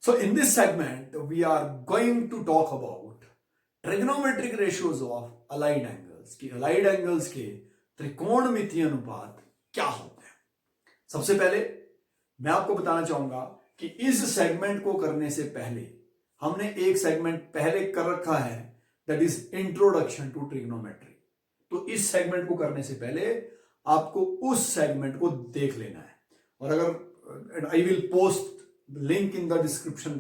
So in this segment, we are going to talk about trigonometric ratios of allied angles कि allied angles के त्रिकोणमितीय अनुपात क्या होते हैं। सबसे पहले मैं आपको बताना चाहूंगा कि इस सेगमेंट को करने से पहले हमने एक सेगमेंट पहले कर रखा है, that is introduction to trigonometry. तो इस सेगमेंट को करने से पहले आपको उस सेगमेंट को देख लेना है। और अगर I will post link in the description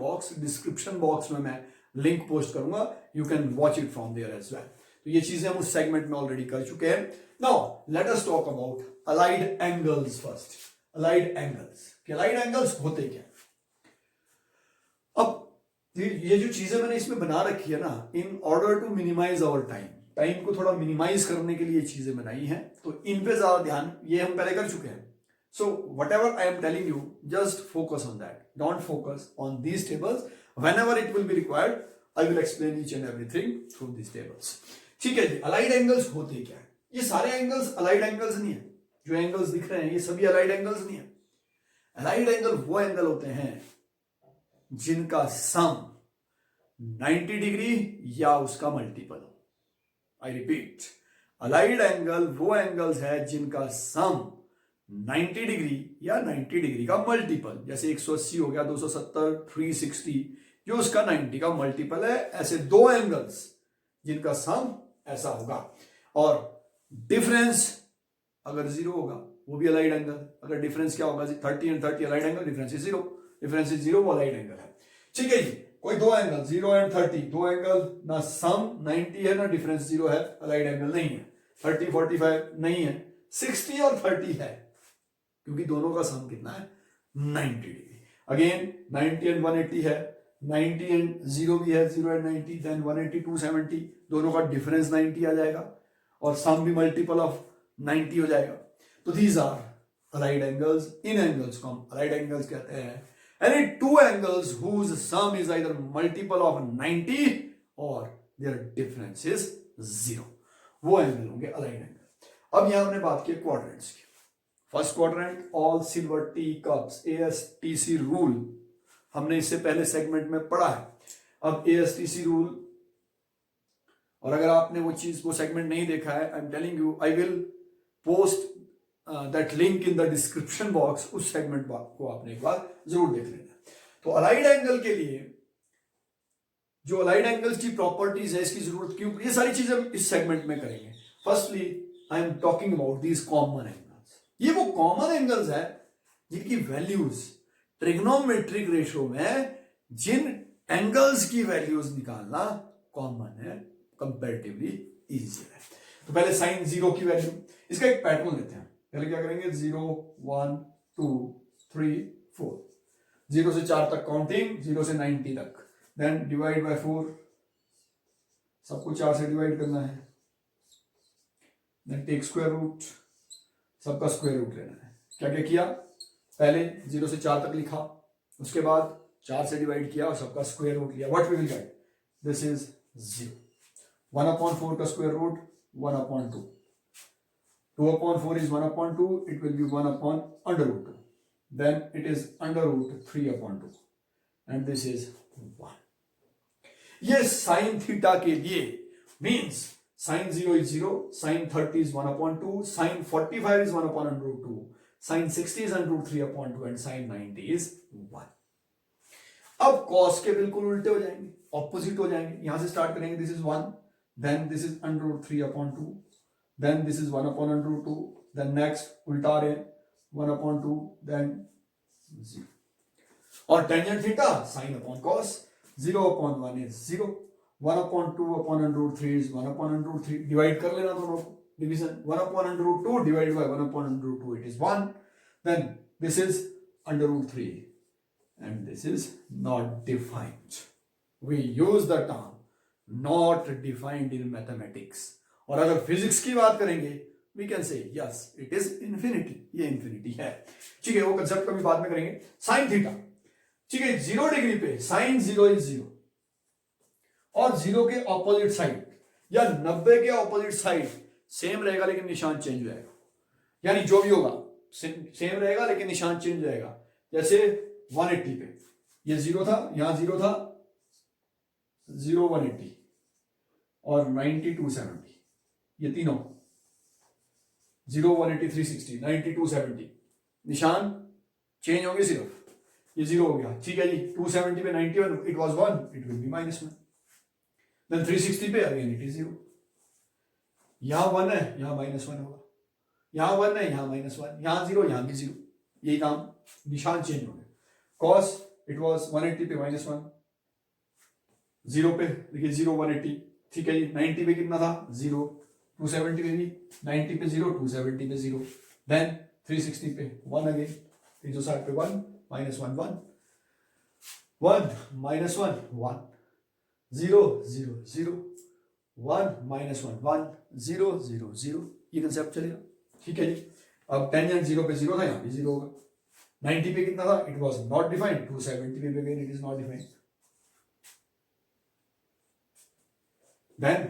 box में मैं लिंक पोस्ट करूंगा, you can watch it from there as well. तो ये चीजें हम उस सेगमेंट में ऑलरेडी कर चुके हैं। Now let us talk about allied angles first. Allied angles होते क्या? अब ये जो चीजें मैंने इसमें बना रखी है ना, इन order to minimize our time को थोड़ा मिनिमाइज करने के लिए चीजें बनाई हैं, तो इन पे ज्यादा ध्यान, ये हम पहले कर चुके हैं। So whatever I am telling you, just focus on that. Don't focus on these tables. Whenever it will be required, I will explain each and everything through these tables. ठीक है जी, अलाइड एंगल्स होते क्या है? ये सारे angles allied angles नहीं है। जो एंगल्स दिख रहे हैं ये सभी अलाइड एंगल्स नहीं है। अलाइड एंगल वो एंगल होते हैं जिनका सम 90 डिग्री या उसका मल्टीपल हो। आई रिपीट, अलाइड एंगल वो एंगल्स है जिनका सम 90 डिग्री या 90 डिग्री का मल्टीपल, जैसे 180 हो गया, 270, 360, जो उसका 90 का मल्टीपल है। ऐसे दो एंगल्स जिनका सम ऐसा होगा, और डिफरेंस अगर 0 होगा वो भी अलाइड एंगल। अगर डिफरेंस क्या होगा, 30 and 30 allied angle, difference is 0, difference is 0, वो अलाइड एंगल है। ठीक है जी, कोई दो एंगल 0 एंड 30, दो एंगल ना सम 90 है ना डिफरेंस 0 है, अलाइड एंगल नहीं है। 30 45 नहीं है, 60 और 30 है, क्योंकि दोनों का सम कितना है, 90 डिग्री। अगेन 90 एंड 180 है, 90 एंड 0 भी है, 0 एंड 90, देन 180 270, दोनों का डिफरेंस 90 आ जाएगा, और सम भी मल्टीपल ऑफ 90 हो जाएगा। तो these are allied angles. In angles को हम अलाइड एंगल्स कहते हैं। Any two angles whose sum is either multiple of 90 और देयर डिफरेंस इज 0, वो एंगल होंगे अलाइड एंगल। अब यहां हमने बात की क्वाड्रेंट्स की। First quadrant, all silver tea cups, ASTC rule हमने इससे पहले सेगमेंट में पढ़ा है। अब ASTC रूल, और अगर आपने वो सेगमेंट नहीं देखा है, I am telling you, I will post that link in the description box. उस सेगमेंट को आपने एक बार जरूर देख लेना। तो अलाइड एंगल के लिए जो अलाइड एंगल्स की प्रॉपर्टीज है, इसकी जरूरत क्यों, ये सारी चीजें हम इस सेगमेंट में करेंगे। Firstly I am talking about these common angles. ये वो कॉमन एंगल्स है जिनकी वैल्यूज ट्रिग्नोमेट्रिक रेशो में, जिन एंगल्स की वैल्यूज निकालना कॉमन है, कंपैरेटिवली इजी है। तो पहले साइन 0 की वैल्यू, इसका एक पैटर्न लेते हैं। पहले क्या करेंगे, 0 1 2 3 4, 0 से 4 तक काउंटिंग, 0 से 90 तक, देन डिवाइड बाय 4, सबको 4 से डिवाइड करना है, देन टेक स्क्वायर रूट, सबका स्क्वायर रूट लेना है। क्या क्या किया, पहले 0 से 4 तक लिखा, उसके बाद 4 से डिवाइड किया और सबका स्क्वायर रूट लिया। What we will gate, this is 0। 1/4 का square root 1/2, 2/4 is 1/2, it will be 1/√2, then it is √3/2, and this is 1. ये sin थीटा के लिए means sin 0 is 0, sin 30 is 1/2, sin 45 is 1/√2, sin 60 is √3/2, and sin 90 is 1. अब cos के बिल्कुल उल्टे हो जाएंगे, ऑपोजिट हो जाएंगे। यहां से स्टार्ट करेंगे, this is 1, then this is √3/2, then this is 1/√2, then next उल्टा रहे 1/2, then 0। और tangent theta sin upon cos, 0/1 is 0, 1/2/√3 is 1/√3, divide कर लेना दोनों को, division 1/√2 divide by 1/√2, it is 1, then this is √3, and this is not defined. We use the term not defined in mathematics. और अगर physics की बात करेंगे, we can say yes it is infinity, ये इंफिनिटी है। ठीक है, वो कंसेप्ट कभी बाद में करेंगे। साइन थीटा, ठीक है, 0 डिग्री पे साइन 0 इज 0, और 0 के ऑपोजिट साइड या 90 के ऑपोजिट साइड सेम रहेगा, लेकिन निशान चेंज हो जाएगा। यानी जो भी होगा सेम रहेगा, लेकिन निशान चेंज हो जाएगा। जैसे 180 पे ये 0 था, यहां 0 था, 0 180 और 90 270, ये तीनों 0 180 360 90 270 निशान चेंज होंगे सिर्फ, ये 0 हो गया, ठीक है जी। 270 पे 91 it was 1, it will be -1, then 360 पे अगेन इट इज 0, यहां 1 है, यहां -1 होगा, यहां 1 है, यहां -1, यहां 0, यहां भी 0, यही काम, निशान चेंज हो गए। cos इट वाज 180 पे -1, 0 पे देखिए 0 180, ठीक है जी। 90 पे कितना था 0, 270 पे भी 90 पे 0, 270 पे 0, देन 360 पे 1 अगेन, 360 पे 1 -1 1 1 -1 1 0 0 0 1 -1 1 0 0 0, ये कंसेप्ट चलेगा, ठीक है जी। अब टेंजेंट 0 पे 0 था, यहां भी 0 होगा। 90 पे कितना था, इट वाज नॉट डिफाइंड, 270 पे again it is not defined, then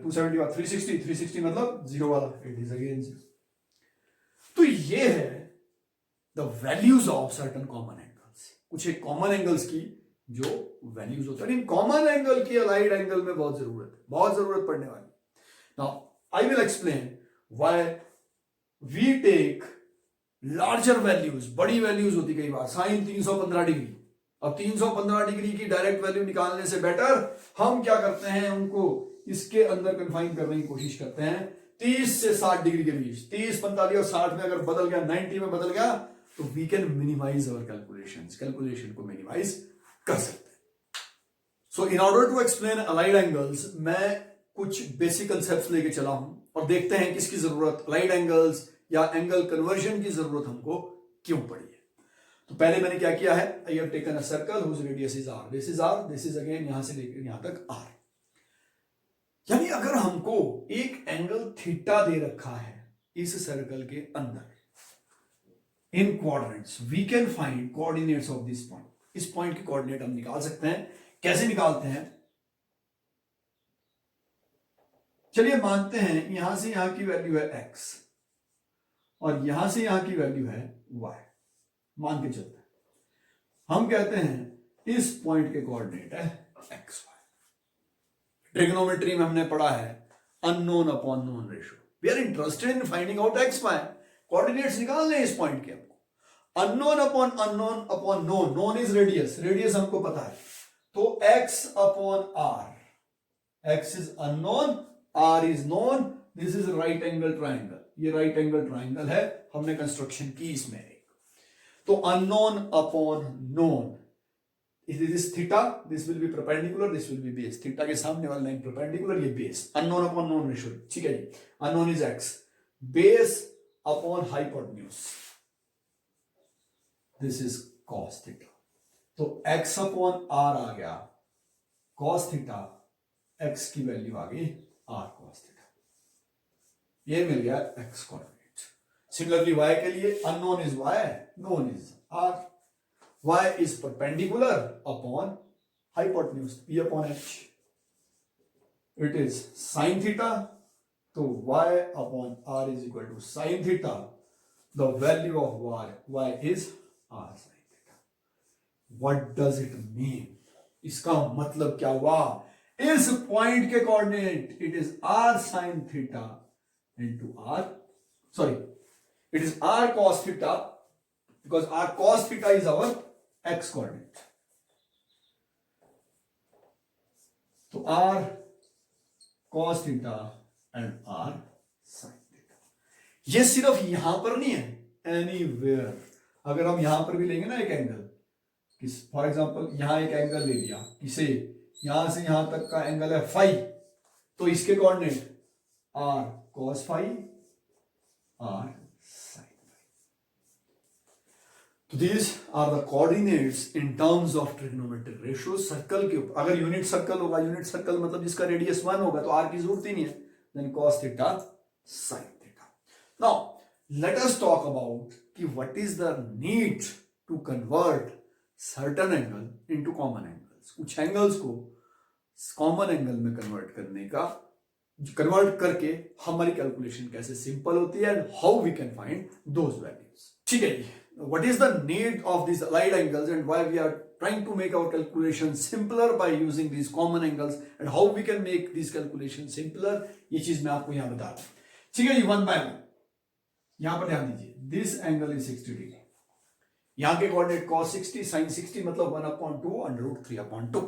270 बाद 360, 360 मतलब 0 वाला, इट इज अगेन 0। तो ये है the values of certain common angles, कुछ एक कॉमन एंगल्स की जो वैल्यूज होता है। इन कॉमन एंगल की अलाइड एंगल में बहुत जरूरत पड़ने वाली। Now I will explain why we take larger values, बड़ी वैल्यूज होती कई बार, साइन 315 डिग्री। अब 315 डिग्री की डायरेक्ट वैल्यू निकालने से बेटर हम क्या करते हैं, उनको इसके अंदर कन्फाइन करने की कोशिश करते हैं 30 से 60 डिग्री के बीच। 30 45 और 60 में अगर बदल गया, 90 में बदल गया, तो we can minimise our calculation को मिनिमाइज कर सकते हैं। So in order to explain allied angles, मैं कुछ बेसिक कंसेप्ट्स लेके चला हूं और देखते हैं किसकी जरूरत, अलाइड एंगल्स या एंगल कन्वर्जन की जरूरत हमको क्यों पड़ी है। तो पहले मैंने क्या किया है, I have taken a circle whose radius is r, this is r, this is again यहां से लेकर यहां तक r। यानी अगर हमको एक एंगल थीटा दे रखा है इस सर्कल के अंदर in quadrants, we can find coordinates of this point. इस पॉइंट के कोऑर्डिनेट हम निकाल सकते हैं। कैसे निकालते हैं, चलिए मानते हैं यहां से यहां की वैल्यू है x और यहां से यहां की वैल्यू है y, मान के चलते हैं। हम कहते हैं इस पॉइंट के कोऑर्डिनेट है एक्स वाई। ट्रिग्नोमेट्री में हमने पढ़ा है unknown upon known ratio. We are interested in finding out x y, coordinates निकालने हैं इस पॉइंट के हमको। Unknown upon known, known is radius, radius हमको पता है, तो x upon r, x is unknown, r is known, this is right angle triangle, ये राइट एंगल ट्राइंगल है, हमने कंस्ट्रक्शन की इसमें। तो unknown upon known, this is theta, this will be perpendicular, this will be base, theta के सामने वाला line perpendicular, ये base, unknown upon known ratio, ठीक है जी। unknown is x, base upon hypotenuse, this is cos theta, तो x upon r आ गया cos theta, x की value आ गई r cos theta, ये मिल गया x कोऑर्डिनेट। Similarly, y के लिए unknown is y, known is r. Y is perpendicular upon hypotenuse, P upon h. It is sin theta, so y upon r is equal to sin theta. The value of y is r sin theta. What does it mean? इसका मतलब क्या हुआ? इस point के coordinate it is r sin theta into r, sorry, it is r cos theta, because r cos theta is our x coordinate. तो r cos theta and r sin theta, ये सिर्फ यहां पर नहीं है, एनीवेयर। अगर हम यहां पर भी लेंगे ना एक एंगल, फॉर एग्जांपल यहां एक एंगल ले लिया, इसे यहां से यहां तक का एंगल है फाई, तो इसके coordinate r cos phi, r तो these are the coordinates in terms of trigonometric ratios। Circle के ऊपर अगर यूनिट सर्कल होगा, यूनिट सर्कल मतलब जिसका रेडियस 1 होगा, तो r की जरूरत ही नहीं है, then cos theta sin theta। Now let us talk about कि what is the need to convert certain angle into common angles। कुछ एंगल्स को कॉमन एंगल में कन्वर्ट करके हमारी कैलकुलेशन कैसे सिंपल होती है, and how we can find those values. ठीक है जी, what is the need of these allied angles and why we are trying to make our calculation simpler by using these common angles and how we can make these calculations simpler, ये चीज मैं आपको यहाँ बता रहा हूँ. ठीक है जी, वन बाय वन. यहां पर ध्यान दीजिए, दिस एंगल इज 60 डिग्री. यहां के कोऑर्डिनेट cos 60 sin 60 मतलब 1/2 √3/2.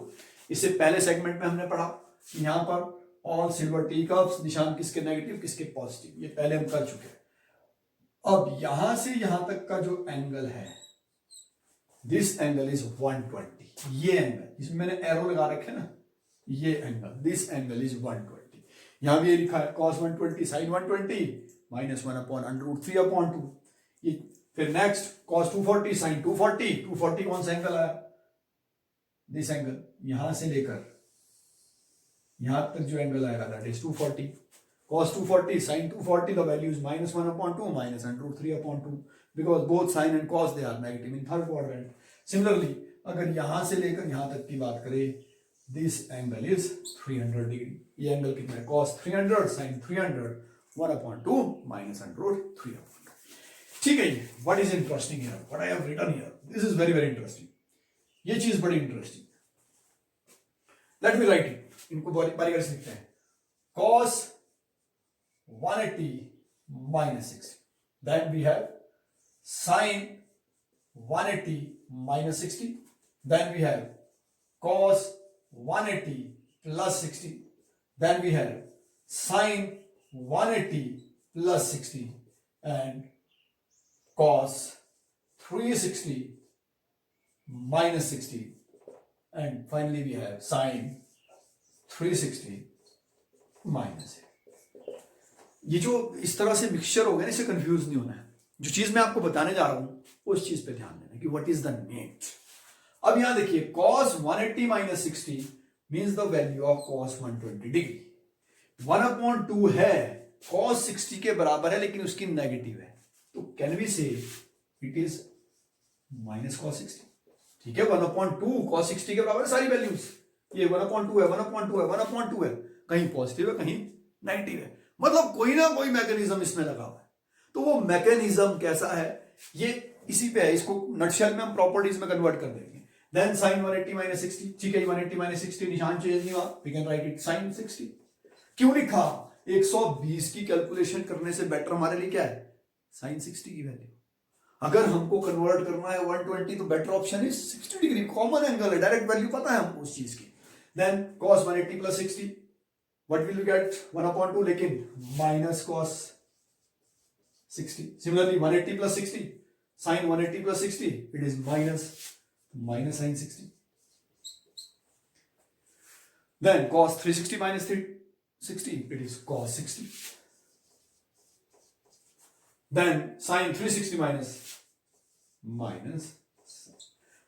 इससे पहले सेगमेंट में हमने पढ़ा कि यहां पर ऑल सिल्वर टी कप्स, निशान किसके नेगेटिव किसके पॉजिटिव, ये पहले हम कर चुके हैं. अब यहां से यहां तक का जो एंगल है, दिस एंगल इज 120. ये एंगल जिसमें मैंने एरो लगा रखे ना, ये एंगल, दिस एंगल इज 120. यहां भी ये लिखा है cos 120 sin 120 -1/√3/2. ये फिर नेक्स्ट cos 240 sin 240. 240 कौन सा एंगल आया, दिस एंगल, यहां से लेकर यहां तक जो एंगल आएगा that is 240. cos 240 sin 240, the value is -1/2 -√3/2 because both sin and cos they are negative in third quadrant. Similarly, अगर यहां से लेकर यहां तक की बात करें, this angle is 300 डिग्री. ये एंगल कितना है, cos 300 sin 300 1/2 -√3/2. ठीक है. What is interesting here, what I have written here, this is very very interesting. ये चीज बड़ी interesting. Let me right it. इनको बारी बारी से लिखते हैं. cos 180 -60. Then we have sin 180 -60. Then we have cos 180 plus 60. Then we have sin 180 plus 60 and cos 360 minus 60. And finally we have sin 360 minus 8. ये जो इस तरह से मिक्सचर हो गया ना, इससे कंफ्यूज नहीं होना है. जो चीज मैं आपको बताने जा रहा हूं उस चीज पे ध्यान देना कि व्हाट इज द नेट. अब यहां देखिए, cos 180 minus 60 means the value of cos 120 degree. 1/2 है, cos 60 के बराबर है लेकिन उसकी नेगेटिव है, तो can we say it is minus cos 60. ठीक है, 1/2 cos 60 के बराबर है सारी वैल्यूज. ये 1/2 है, 1/2 है, 1/2 है, कहीं पॉजिटिव है कहीं नेगेटिव है, मतलब कोई ना कोई मैकेनिज्म इसमें लगा हुआ है. तो वो मैकेनिज्म कैसा है, ये इसी पे है. इसको नटशेल में हम प्रॉपर्टीज में कन्वर्ट कर देंगे. Then sin 180 minus 60. ठीक है, 180 minus 60 निशान चेंज नहीं हुआ, we can write it sin 60. क्यों लिखा, 120 की कैलकुलेशन करने से बेटर हमारे लिए क्या है, sin 60 की वैल्यू. अगर हमको कन्वर्ट करना है 120 तो better option is 60 degree. Common angle है, डायरेक्ट वैल्यू पता है हमको उस चीज की. Then cos 180 plus 60, what will you get, 1/2 लेकिन minus cos 60. Similarly 180 plus 60, sin 180 plus 60, it is minus sin 60. Then cos 360 minus 360, it is cos 60. Then sin 360 minus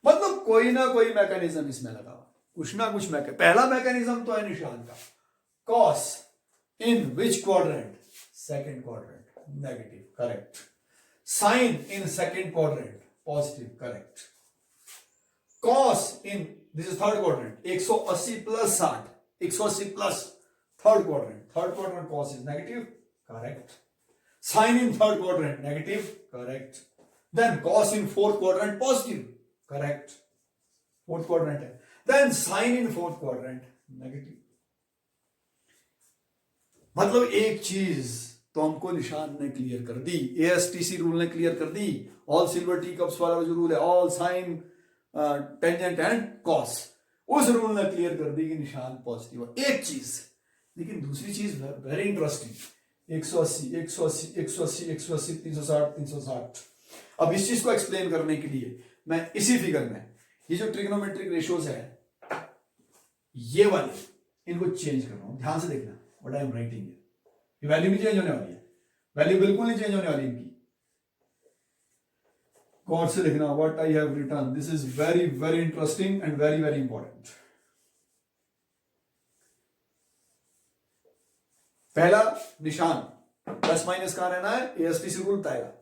मतलब कोई ना कोई मैकेनिज्म इसमें लगा, कुछ ना कुछ पहला मैकेनिज्म तो है निशान का. cos in which quadrant, second quadrant, negative, correct. Sin in second quadrant, positive, correct. Cos in, this is third quadrant, 180 plus 60, 180 plus third quadrant cos is negative, correct. Sin in third quadrant, negative, correct. Then cos in fourth quadrant, positive, correct. Fourth quadrant है. Then sin in fourth quadrant, negative. मतलब एक चीज तो हमको निशान ने clear कर दी, एएसटीसी rule ने क्लियर कर दी, ऑल सिल्वर टी कप्स वाला जो रूल है, all sine tangent and cos, उस रूल ने क्लियर कर दी कि निशान पॉजिटिव है. एक चीज, लेकिन दूसरी चीज वेरी इंटरेस्टिंग, 180 180 180 180 360 360. अब इस चीज को एक्सप्लेन करने के लिए मैं इसी फिगर में ये जो ट्रिग्नोमेट्रिक रेशियोज है ये वाले, इनको चेंज कर रहा हूं. ध्यान से देखना व्हाट आई एम राइटिंग. ये वैल्यू भी चेंज होने वाली है, वैल्यू बिल्कुल नहीं चेंज होने वाली इनकी. गौर से देखना what I have written. This is very very interesting and very very important. पहला निशान प्लस माइनस कहां रहना है, एएसटीसी रूल बताएगा.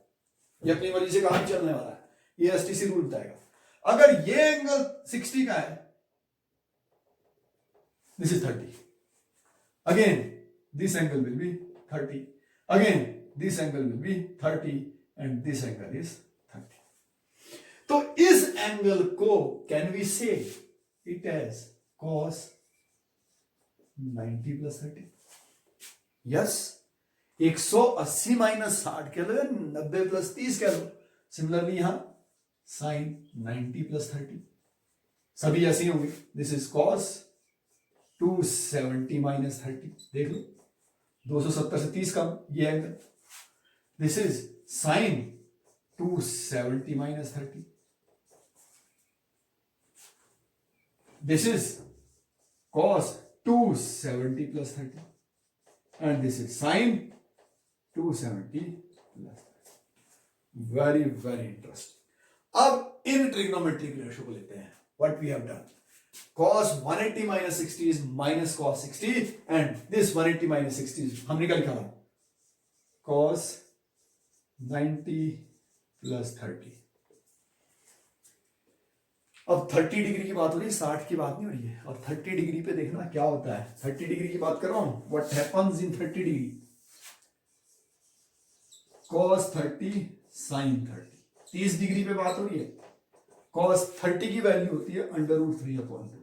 ये अपनी मर्जी से कहां चलने वाला है, एएसटीसी रूल बताएगा. अगर ये एंगल 60 का है, this is 30. Again, this angle will be 30. Again, this angle will be 30 and this angle is 30. तो इस एंगल को can we say it as cos 90 plus 30। Yes, 180 minus 60 कह लो या 90 प्लस 30 कह लो। सिमिलरली यहां साइन 90 प्लस 30 सभी ऐसे ही होंगे। दिस इज cos 270 माइनस 30, देख लो 270 से 30 कम, ये angle. This is sine 270 minus 30। This is cos 270 plus 30 and this is sin 270 plus 30. Very very interesting. अब इन ट्रिग्नोमेट्रिक रेशो को लेते हैं। What we have done, cos 180 minus 60 is minus cos 60 and this 180 minus 60 is हमने क्या लिखा cos 90 plus 30। अब 30 degree की बात हो रही है, 60 की बात नहीं हो रही है। और 30 डिग्री पे देखना क्या होता है। 30 डिग्री की बात कर रहा हूं, what happens in 30 degree, cos 30 sin 30। 30 degree पे बात हो रही है, cos 30 की वैल्यू होती है √3/2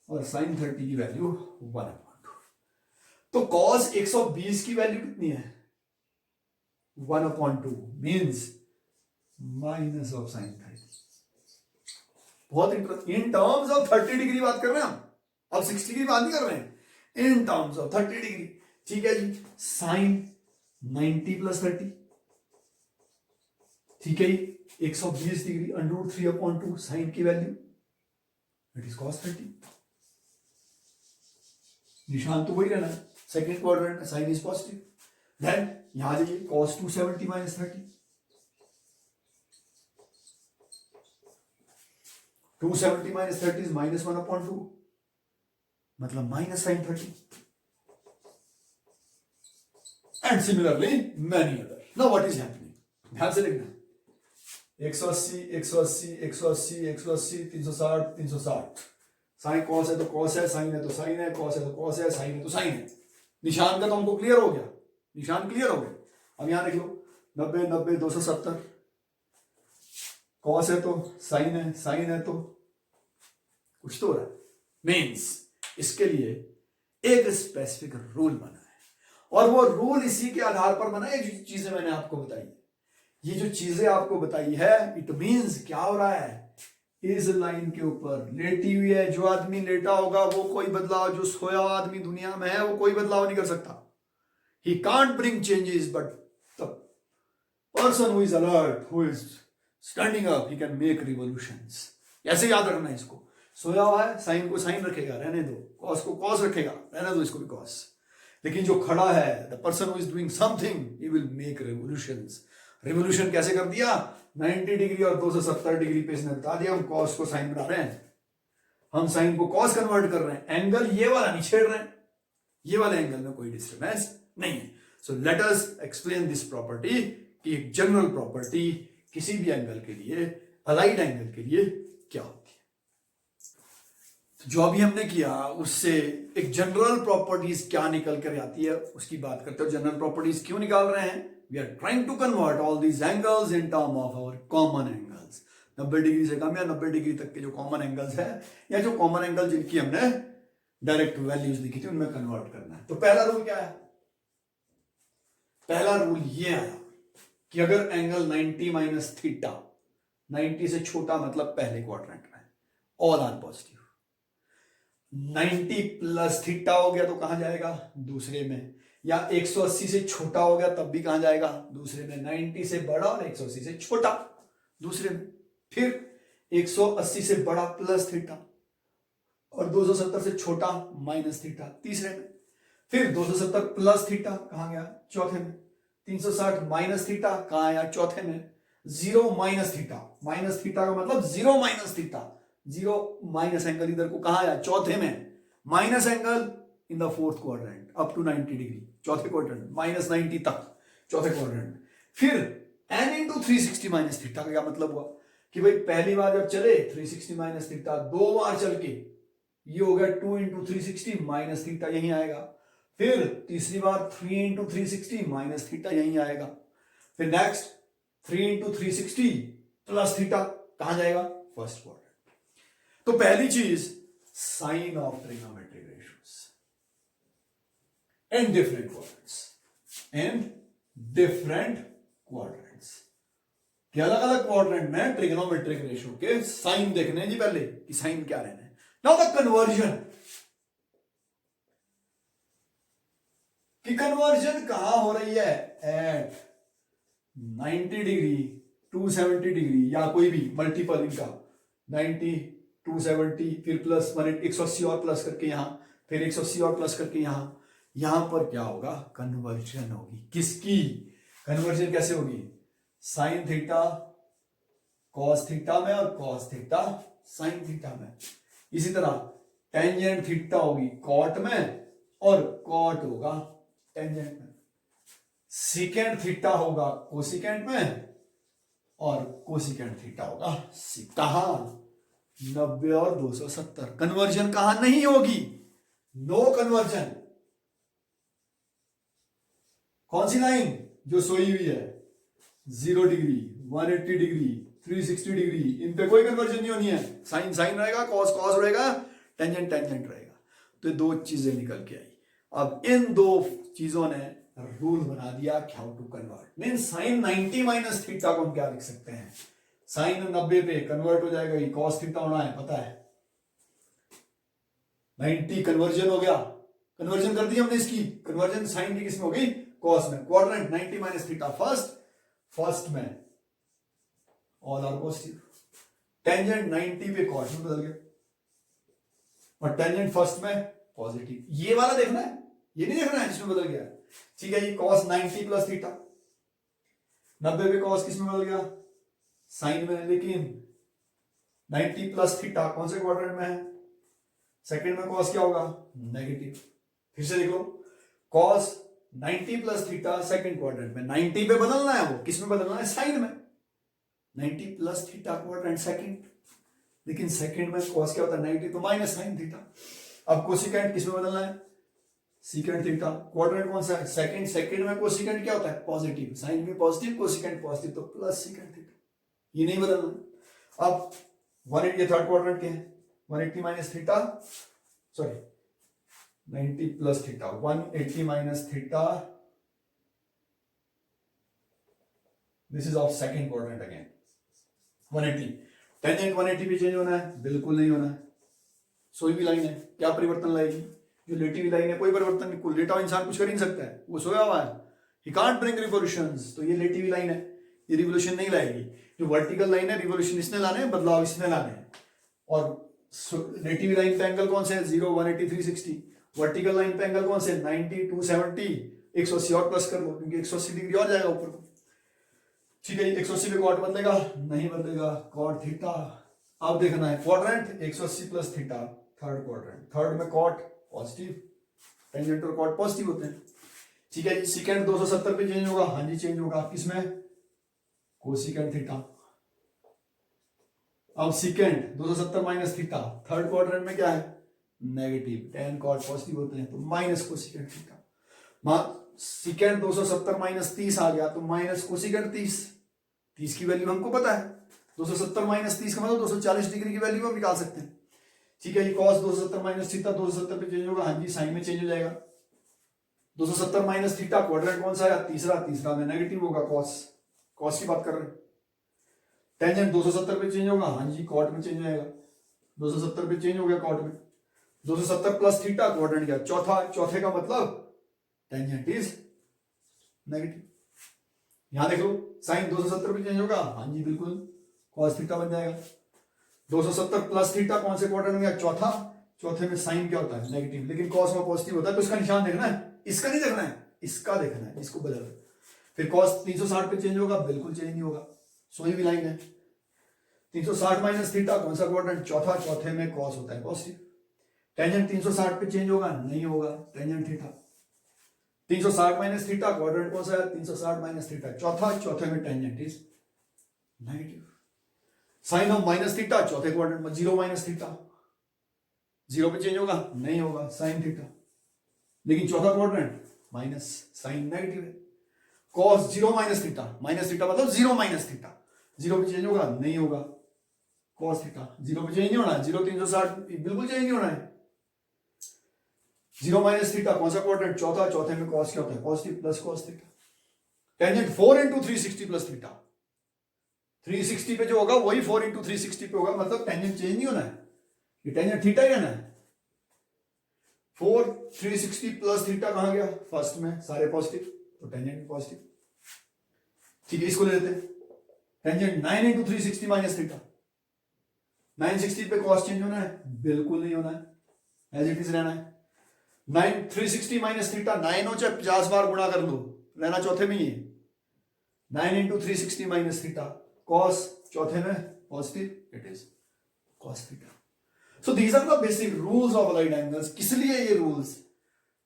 और sin 30 की वैल्यू 1/2। तो cos 120 की वैल्यू कितनी है, 1/2 मीन्स माइनस ऑफ sin 30। बहुत interesting. In terms of 30 degree बात कर रहे हैं हम, अब 60 डिग्री बात नहीं कर रहे हैं, इन टर्म्स ऑफ 30 डिग्री। ठीक है जी, साइन 90 प्लस 30, ठीक है, 120 डिग्री √3/2 साइन की वैल्यू इट इज cos 30। निशान तो वही रहना है, सेकंड क्वाड्रेंट में साइन इज पॉजिटिव। देन यहां जाइए cos 270 minus 30, 270 minus 30 is minus 1/2, मतलब minus sine 30। And similarly many other. Now what is happening, ध्यान से देखना, 180 180 180 180 360 360। साइन कॉस है तो कॉस है, साइन है तो साइन है, कॉस है तो कॉस है, साइन है तो साइन है। निशान का तो हमको क्लियर हो गया, निशान क्लियर हो गया। अब यहां देख लो 90 90 270, कॉस है तो साइन है, साइन है तो कुछ तो हो रहा है। मीन्स इसके लिए एक स्पेसिफिक रूल बना है, और वो रूल इसी के आधार पर बना है जो चीजें मैंने आपको बताई। ये जो चीजें आपको बताई है, इट मीन्स क्या हो रहा है, इस लाइन के ऊपर लेटी हुई है, जो आदमी लेटा होगा वो कोई बदलाव, जो सोया हुआ आदमी दुनिया में है वो कोई बदलाव नहीं कर सकता। He can't bring changes, but the person who is alert, who is standing up, he can make revolutions. ऐसे याद रखना है इसको। सोया हुआ है, साइन को साइन रखेगा, रहने दो, कॉस को कॉस रखेगा, रहने दो इसको भी कॉस। लेकिन जो खड़ा है, the person who is doing something, he will make revolutions. Revolution कैसे कर दिया, 90 डिग्री और 270 डिग्री पे इसने बता दिया, हम कॉस को साइन बना रहे हैं, हम साइन को कॉस कन्वर्ट कर रहे हैं। एंगल ये वाला नहीं छेड़ रहे हैं, ये वाले एंगल में कोई डिस्टर्बेंस नहीं है। So let us explain this property, कि एक जनरल प्रॉपर्टी किसी भी एंगल के लिए, अलाइड एंगल के लिए क्या होती है। जो अभी हमने किया उससे एक जनरल प्रॉपर्टीज क्या निकल कर आती है उसकी बात करते हो। जनरल प्रॉपर्टीज क्यों निकाल रहे हैं, we are trying to convert all these angles in term of our common angles. 90 degree से कम या 90 डिग्री तक के जो कॉमन एंगल्स है, या जो कॉमन एंगल जिनकी हमने डायरेक्ट वैल्यूज लिखी थी, उनमें कन्वर्ट करना है। तो पहला रूल क्या है, पहला रूल ये आया कि अगर एंगल 90 माइनस थीटा, 90 से छोटा मतलब पहले क्वाड्रेंट में, all are positive. 90 plus theta हो गया तो कहां जाएगा, दूसरे में। या 180 से छोटा हो गया तब भी कहां जाएगा, दूसरे में। 90 से बड़ा और 180 से छोटा दूसरे में। फिर 180 से बड़ा प्लस थीटा और 270 से छोटा माइनस थीटा तीसरे में। फिर 270 प्लस थीटा कहां गया, चौथे में। 360 माइनस थीटा कहां आया, चौथे में। 0 माइनस थीटा, माइनस थीटा का मतलब 0 माइनस थीटा, 0 माइनस एंगल इधर को कहां आया, चौथे में। Minus angle in the fourth quadrant up to 90 degree, चौथे क्वाड्रेंट, माइनस 90 तक चौथे क्वाड्रेंट। फिर n इंटू 360 माइनस थीटा का क्या मतलब हुआ कि भाई पहली बार जब चले 360 माइनस थीटा, दो बार चल के ये हो गया 2 इंटू 360 माइनस थीटा, यही आएगा। फिर तीसरी बार 3 इंटू 360 माइनस थीटा, यही आएगा। फिर नेक्स्ट 3 इंटू 360 प्लस थीटा, कहां जाएगा? First quadrant. तो पहली चीज, sign of trigonometric ratios in different quadrants, in different quadrants, कि अलग अलग क्वाड्रेंट में ट्रिग्नोमेट्रिक रेशियो के साइन देखने हैं जी पहले, कि साइन क्या रहना है। नाउ द कन्वर्जन, कि कन्वर्जन कहां हो रही है? एट 90 डिग्री, 270 डिग्री, या कोई भी मल्टीपल इनका 90, 270, फिर प्लस 180 और प्लस करके यहां, फिर 180 और प्लस करके यहां पर क्या होगा? कन्वर्जन होगी। किसकी कन्वर्जन कैसे होगी? साइन थीटा कॉस थीटा में और कॉस थीटा साइन थीटा में। इसी तरह टेंजेंट थीटा होगी कॉट में और कॉट होगा टेंजेंट में। सीकेंट थीटा होगा कोसिकेंट में और कोसिकेंट थीटा होगा कहां? 90 और 270। कन्वर्जन कहां नहीं होगी? No conversion. कौन सी लाइन जो सोई हुई है? 0 डिग्री, 180 डिग्री, 360 डिग्री, इन पे कोई कन्वर्जन नहीं होनी है। साइन साइन रहेगा, कॉस कॉस रहेगा, टेंजेंट टेंजेंट रहेगा। तो दो चीजें निकल के आई। अब इन दो चीजों ने रूल बना दिया how to convert. Mean sine 90 minus theta को हम क्या लिख सकते हैं? साइन 90 पे कन्वर्ट हो जाएगा, ये कॉस थीटा होना है, पता है। 90 कन्वर्जन हो गया, कन्वर्जन कर दी हमने इसकी। कन्वर्जन साइन की किसमें हो गई? कॉस में। क्वाड्रेंट 90 माइनस थीटा फर्स्ट में, ऑल आर पॉजिटिव। टेंजेंट 90 पे कॉस में बदल गया और टेंजेंट फर्स्ट में पॉजिटिव। ये वाला देखना है, ये नहीं देखना है जिसमें बदल गया। ठीक है, ये कॉस 90 प्लस थीटा, 90 पे कॉस किसमें बदल गया? साइन में। लेकिन 90 प्लस थीटा कौन से क्वाड्रेंट में है? सेकंड में। कॉस क्या होगा? नेगेटिव। फिर से देख लो, cos 90 plus theta second quadrant में, 90 पे बदलना है, वो किसमें बदलना है? साइन में। 90 प्लस थीटा क्वाड्रेंट सेकंड, लेकिन सेकंड में कॉस क्या होता है? नेगेटिव, तो माइनस साइन थीटा। अब कोसिकेंट किसमें बदलना है? Secant theta. क्वाड्रेंट कौन सा है? सेकंड। सेकंड में कोसिकेंट क्या होता है? पॉजिटिव। साइन में पॉजिटिव, कोसिकेंट पॉजिटिव, तो प्लस सीकेंट थीटा। ये नहीं बदलना। अब 180, ये थर्ड क्वाड्रेंट के हैं, 180 minus theta, sorry 90 plus theta, 180 minus theta, this is of second quadrant again. 180 tangent 180 पे चेंज होना है? बिल्कुल नहीं होना है। सोई भी लाइन है, क्या परिवर्तन लाएगी? जो लेटी हुई लाइन है कोई परिवर्तन नहीं। लेटा हुआ इंसान कुछ कर ही नहीं सकता है, वो सोया हुआ है, ही कांट ब्रिंग रिवोल्यूशंस। तो ये लेटी हुई लाइन है, ये रिवोल्यूशन नहीं लाएगी। जो वर्टिकल लाइन है, रिवोल्यूशन इसने लाने हैं, बदलाव इसने लाने हैं। और लेटी हुई लाइन पे एंगल कौन से है? 0, 180, 360। वर्टिकल लाइन पे एंगल कौन से? 90, 270, 180 और प्लस कर लो, क्योंकि 180 डिग्री और जाएगा ऊपर को। ठीक है, 180 पे कॉट बदलेगा? नहीं बदलेगा, कॉट थीटा। अब देखना है quadrant 180 plus theta, third quadrant, third में कॉट पॉजिटिव, टेंजेंट और कॉट पॉजिटिव होते हैं। ठीक है जी, सीकेंट 270 पे चेंज होगा? हाँ जी चेंज होगा, किसमें? Cosecant theta. अब secant 270 minus theta, third quadrant में क्या है? नेगेटिव, टेन कॉट पॉजिटिव होते हैं, तो minus cosecant theta. Secant 270 minus 30 आ गया, तो माइनस कोसिकेंट 30 की वैल्यू हमको पता है। 270 माइनस 30 का मतलब 240 डिग्री की वैल्यू हम निकाल सकते हैं। ठीक है, ये कॉस 270 माइनस थीटा 270 पे चेंज होगा? हाँ जी, साइन में चेंज हो जाएगा। 270 माइनस थीटा, क्वाड्रेंट कौन सा है? तीसरा में नेगेटिव होगा, कॉस की बात कर रहे हैं। टेंजेंट 270 पे चेंज होगा? हाँ जी, कॉट में चेंज हो जाएगा। 270 पे चेंज हो गया कॉट में। 270 प्लस थीटा, क्वाड्रेंट क्या? चौथे का मतलब टेंजेंट इज नेगेटिव। यहां देख लो, साइन 270 पे चेंज होगा? हाँ जी बिल्कुल, कॉस थीटा बन जाएगा। 270 प्लस थीटा कौन से क्वाड्रेंट में गया? चौथे में साइन क्या होता है? नेगेटिव, लेकिन कॉस में पॉजिटिव होता है, तो इसका निशान देखना है, इसका नहीं देखना है, इसका देखना है, इसको बदल। फिर कॉस 360 पे चेंज होगा? बिल्कुल चेंज नहीं होगा, सोई भी लाइन है। 360 माइनस थीटा कौन सा क्वाड्रेंट? चौथे में कॉस होता है पॉजिटिव। टेंजेंट 360 पे चेंज होगा? नहीं होगा, tangent theta. 360 minus theta, quadrant कौन सा है? 360 माइनस थीटा, चौथे में tangent is negative. Sine of minus theta, चौथे क्वाड्रेंट में 0 माइनस थीटा, 0 पे चेंज होगा? नहीं होगा, साइन थीटा। लेकिन चौथा क्वाड्रेंट माइनस, साइन नेगेटिव है। कॉस 0 माइनस थीटा मतलब 0 माइनस थीटा, 0 पे चेंज होगा? नहीं होगा, cos थीटा, जीरो पे चेंज नहीं होना है, 0 360 बिल्कुल चेंज नहीं होना है। 0 माइनस थीटा कौन सा क्वाड्रेंट, चौथा, चौथे में cos क्या होता है, cos t plus cos theta. Tangent 4 into 360 plus theta, 360 पे जो होगा वही 4 इंटू 360 पे होगा, मतलब टेंजेंट चेंज नहीं होना है, ये टेंजेंट थीटा ही रहना है। 4 360 प्लस थीटा कहां गया, फर्स्ट में सारे पॉजिटिव, तो टेंजेंट पॉजिटिव। ठीक है, इसको ले लेते हैं। टेंजेंट 9 इंटू 360 माइनस थीटा, 960 पे कॉस चेंज होना है, बिल्कुल नहीं होना है, एज इट इज रहना है। 9 360 माइनस थीटा, 9 हो चाहे 50 बार गुणा कर लो, रहना चौथे में ही है। 9 इंटू 360 माइनस थीटा, कॉस चौथे में positive, it is cos theta. So these are the basic rules of allied angles. किस लिए ये rules,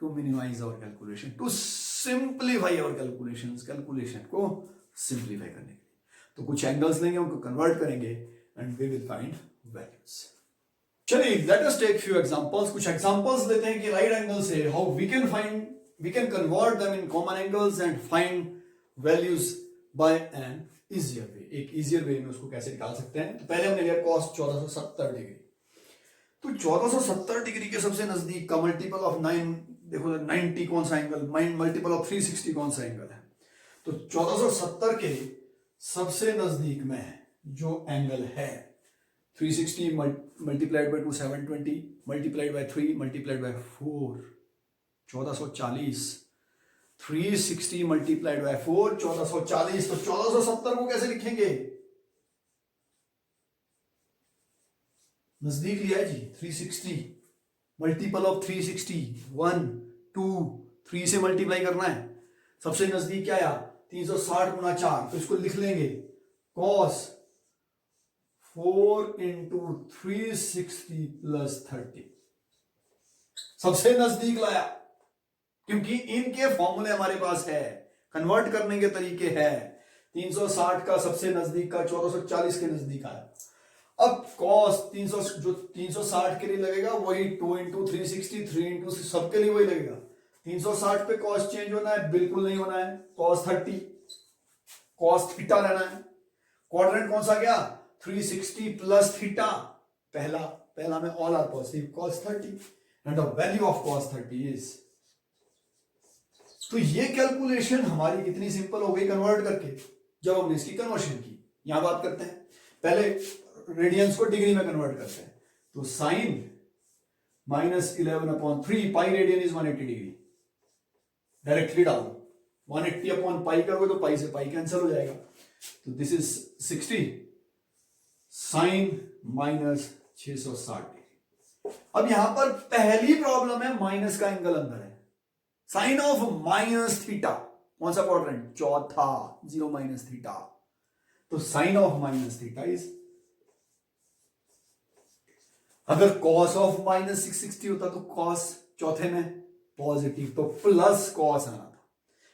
to minimize our calculation, to simplify our calculation को सिंप्लीफाई करने के लिए। तो कुछ एंगल्स लेंगे, उनको कन्वर्ट करेंगे and we will find values. चलिए let us take few examples, कुछ एग्जांपल्स लेते हैं कि राइट एंगल से how we can convert them in common angles and find values by an easier way. एक इजियर वे में उसको कैसे निकाल सकते हैं। तो पहले हमने लिया cos 1470 डिग्री, तो 1470 डिग्री के सबसे नजदीक का मल्टीपल ऑफ 9, देखो 90 कौन सा एंगल, मल्टीपल ऑफ 360 कौन सा एंगल है। तो 1470 के सबसे नजदीक में जो एंगल है 360 multiplied by 2 720 multiplied by 3 multiplied by 4 1440, 360 multiplied by 4 1440। तो 1470 को कैसे लिखेंगे, नजदीक लिया है जी, 360 मल्टीपल ऑफ 360 1 2 3 से मल्टीप्लाई करना है, सबसे नजदीक क्या आया 360 गुना 4, तो इसको लिख लेंगे cos 4 इंटू 360 प्लस 30, सबसे नजदीक लाया, क्योंकि इनके फॉर्मूले हमारे पास है, कन्वर्ट करने के तरीके है। 360 का सबसे नजदीक का 1440 के नजदीक आया। अब cos 300 जो 360 के लिए लगेगा वही 2 इंटू 360 3 इंटू सबके लिए वही लगेगा। 360 पे cos चेंज होना है, बिल्कुल नहीं होना है, cos 30 cos थीटा रहना है। क्वाड्रेंट कौन सा गया 360 प्लस थीटा, पहला में all are positive, cos 30 and the value of cos 30 is. तो ये कैलकुलेशन हमारी कितनी सिंपल हो गई कन्वर्ट करके, जब हमने इसकी कन्वर्शन की। यहां बात करते हैं, पहले रेडियंस को डिग्री में कन्वर्ट करते हैं। तो sine -11/3 pi radian is 180 degree, directly डाल दो, 180 अपॉन पाई करोगे तो पाई से पाई कैंसिल हो जाएगा, तो दिस इज 60 साइन -660 डिग्री। अब यहां पर पहली प्रॉब्लम है माइनस का एंगल अंदर है, साइन ऑफ माइनस थीटा, कौन सा क्वाड्रेंट चौथा, 0 माइनस थीटा, तो sine of minus theta is, अगर cos ऑफ -660 होता तो cos चौथे में पॉजिटिव, तो प्लस cos आना था।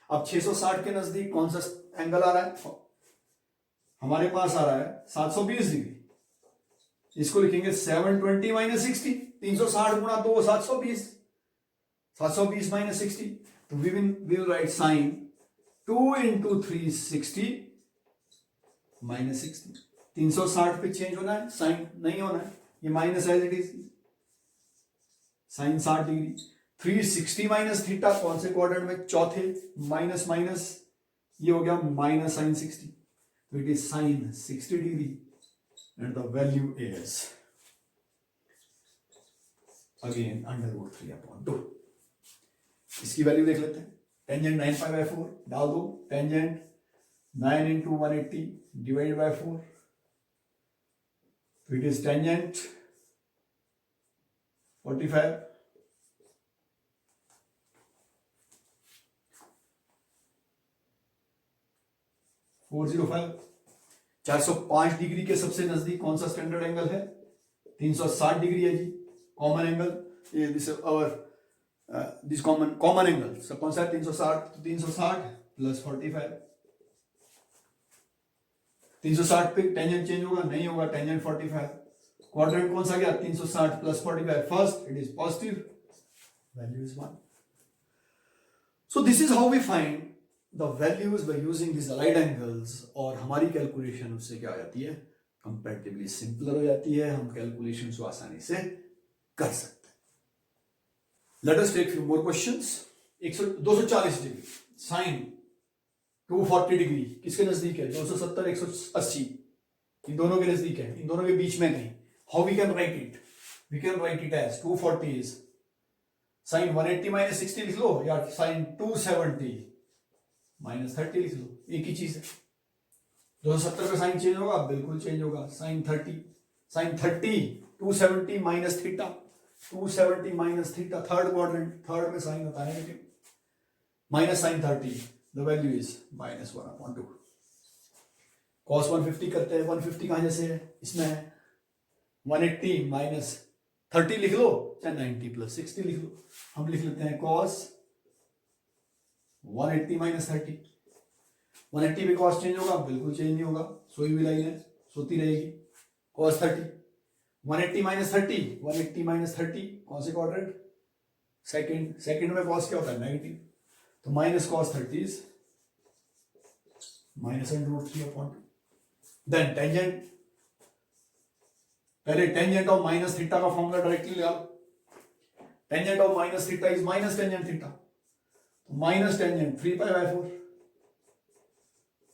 अब 660 के नजदीक कौन सा एंगल आ रहा है, हमारे पास आ रहा है 720 डिग्री, इसको लिखेंगे 720 माइनस 60, 360 गुणा 2 720, 720 माइनस 60, तो we will write sine 2 into 360 minus 60, 360 पे चेंज होना है, साइन नहीं होना है, ये minus as it is, sine 60 degree, 360 minus theta कौन से क्वाड्रेंट में, चौथे, माइनस माइनस ये हो गया माइनस साइन 60, तो it is sine 60 degree and the value is again √3/2। इसकी वैल्यू देख लेते हैं, टेंजेंट 9π/4 डाल दो, टेंजेंट 9 इंटू 180 डिवाइड बाय 4, तो इट इज टेंजेंट 45, (405) 405 डिग्री के सबसे नजदीक कौन सा स्टैंडर्ड एंगल है, 360 डिग्री है जी, कॉमन एंगल, ये this our this common angle, सब कौन सा है 360, तो 360 प्लस 45, 360 पे टेंजेंट चेंज होगा, नहीं होगा, टेंजेंट 45, क्वाड्रेंट कौन सा गया 360 plus 45, first it is positive, value is 1। So this is how we find the values by using this right angles, और हमारी कैलकुलेशन उससे क्या आ जाती है, कंपैरेटिवली सिंपलर हो जाती है, हम कैलकुलेशन को आसानी से कर सकते हैं। Let us take few more questions. 240 degree sine 240 degree किसके नजदीक है? 270 180 इन दोनों के नजदीक है, इन दोनों के बीच में नहीं। How we can write it? We can write it as 240 is sine 180 minus 60 लिख लो, या साइन 270 माइनस 30 लिख लो, एक ही चीज है। 270 का साइन चेंज होगा? बिल्कुल चेंज होगा। Sine 30 270 minus theta, 270 minus theta, third quadrant, third में साइन होता है negative, minus sine 30, the value is -1/2। cos 150 करते हैं, 150 कहां जैसे है? इसमें है 180 माइनस 30 लिख लो, चाहे 90 प्लस 60 लिख लो। हम लिख लेते हैं cos 180 माइनस 30। 180 पे cos चेंज होगा? बिल्कुल चेंज नहीं होगा, सोई हुई लाइन है, सोती रहेगी। cos 30 180 माइनस 30, 180 माइनस 30 कौन से क्वाड्रेंट? सेकंड में cos क्या होता है? नेगेटिव, तो minus cos 30 is -√3/2। Then tangent, पहले टेंजेंट ऑफ माइनस थीटा का फॉर्मूला डायरेक्टली ले आओ। Tangent of minus theta is minus tangent theta, minus tangent 3π/4।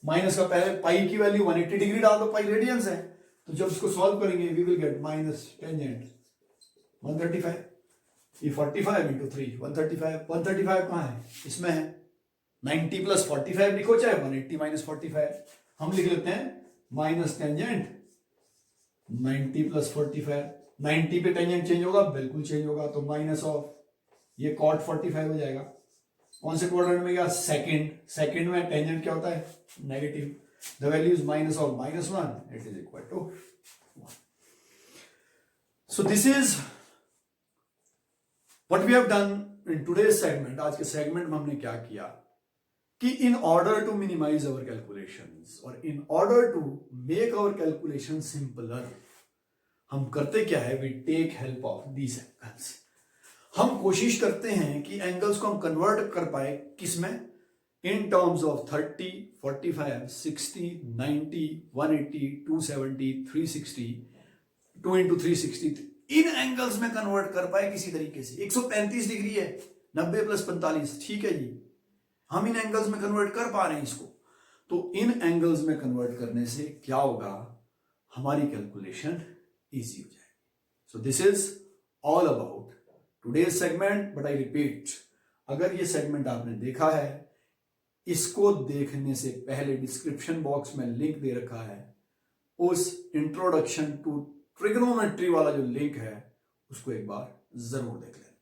Minus का पहले पाई की वैल्यू 180 डिग्री डाल दो, पाई रेडियंस है, तो जब इसको सॉल्व करेंगे we will get minus tangent 135। ये 45 इंटू 3 135। 135 कहाँ है? इसमें है। 90 प्लस 45 लिखो, चाहे 180 माइनस 45। हम लिख लेते हैं माइनस टेंजेंट 90 प्लस 45। 90 पे टेंजेंट चेंज होगा? बिल्कुल चेंज होगा, तो माइनस ऑफ ये कॉट 45 हो जाएगा। कौन से क्वाड्रेंट में गया? सेकंड में टेंजेंट क्या होता है? Negative, the value is minus of -1, it is equal to 1। So this is what we have done in today's segment. आज के सेगमेंट में हमने क्या किया कि in order to minimise our calculations और in order to make our calculation simpler, हम करते क्या है? We take help of these angles. हम कोशिश करते हैं कि एंगल्स को हम कन्वर्ट कर पाए किसमें? In terms of 30, 45, 60, 90, 180, 270, 360, 2 into 360 in angles में कन्वर्ट कर पाए किसी तरीके से। 135 डिग्री है, 90 प्लस 45, ठीक है जी, हम इन एंगल्स में कन्वर्ट कर पा रहे हैं इसको। तो इन एंगल्स में कन्वर्ट करने से क्या होगा? हमारी कैलकुलेशन इजी हो जाएगी। सो this is all about today's segment, but I repeat, अगर ये सेगमेंट आपने देखा है, इसको देखने से पहले डिस्क्रिप्शन बॉक्स में लिंक दे रखा है, उस इंट्रोडक्शन टू ट्रिग्नोमेट्री वाला जो लिंक है उसको एक बार जरूर देख लेना।